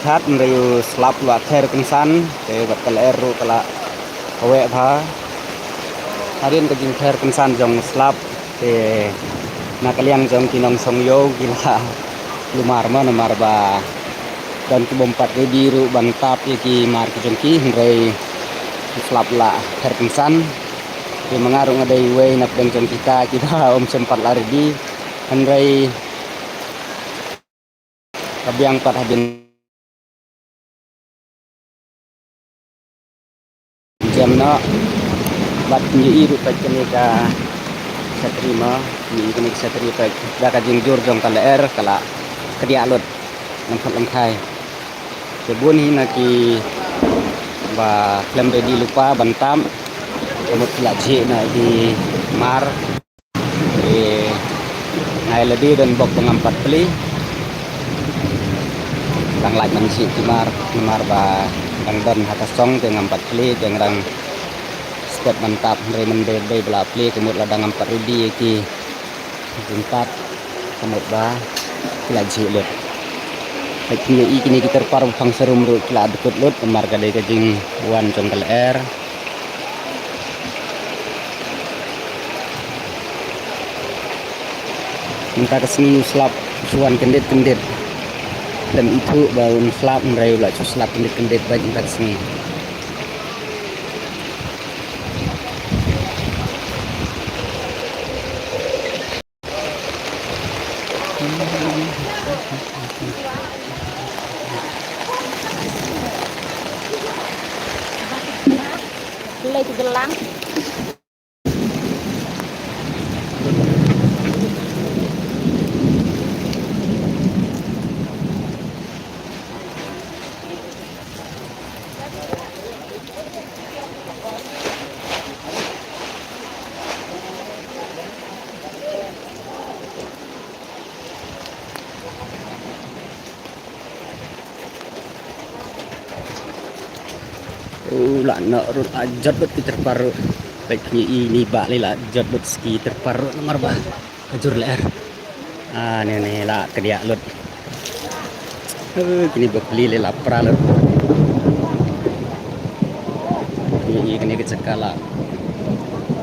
Hat merayu slap lu akhir kengsan ke batal eru kala awe bha harian ke jing khair kengsan jong slap ke nakaliang jong kinong songyo gila lumar mana marba dan ki bompat ke biru bantap ki mar ki jongki mrai slap la khair kengsan ke mengarung ada we nak deng jong kita om sempat lari di mrai kabiang pat habin jam no bat ni iru pat kene ka saya terima ni kene saya terima pat da ka jingjur jong kala kala kedia lut nampak lemkai kebun ni naki ba klem ready lupa bantam kemut laji na di mar ngai ledi dan bok pengampat peli lang laj mansi timar ba dang don hatasong dengan 4 peli dengan step mantap dari mende bela peli kemut ladang 4 rudi ki jumpat kemut ba laji lut kini kini kita paruh pang serum ru kila dekut lut kemar kali kajing wan jongkal minta kesini slap suan kendit dan itu baun slap merayu lah slap kendit baik minta kesini Lagi gelang. lah nak rut ajat bet terparu baiknya ini bak lela ajat bet ski terparu nomor bah ajur ler ini lah kedia lut kini beli lela pralut ini kecekala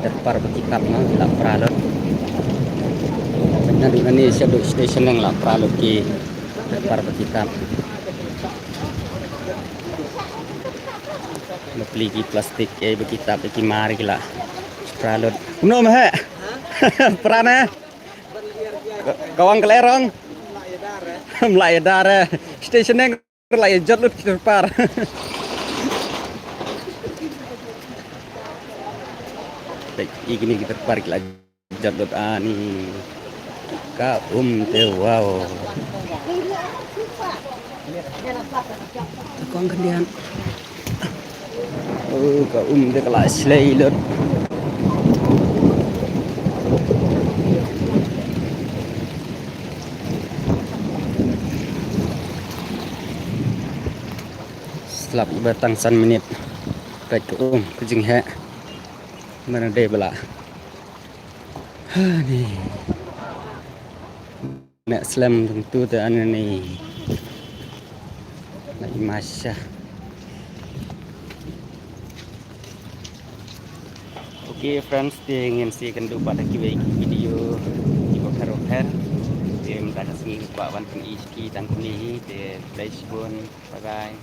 terpar bekitap mah la pralut benar ini shadow station yang la pralut ki terpar bekitap beli plastik bekitap ki mari gila pralut no mah prana kawang kelerong melaya dara station yang melaya jat lut terpar baik ini kita terpar gila jat lut ani ka te wow kawang kendian ka dia kelas lut setelah batang san menit baik ke kejing he mana deh bela ni nak slam tentu tu ni lagi masya. Oke friends, ingin sih kendu pada video di bakar tim dah sini pak wanten iski dan kuni di Facebook bagai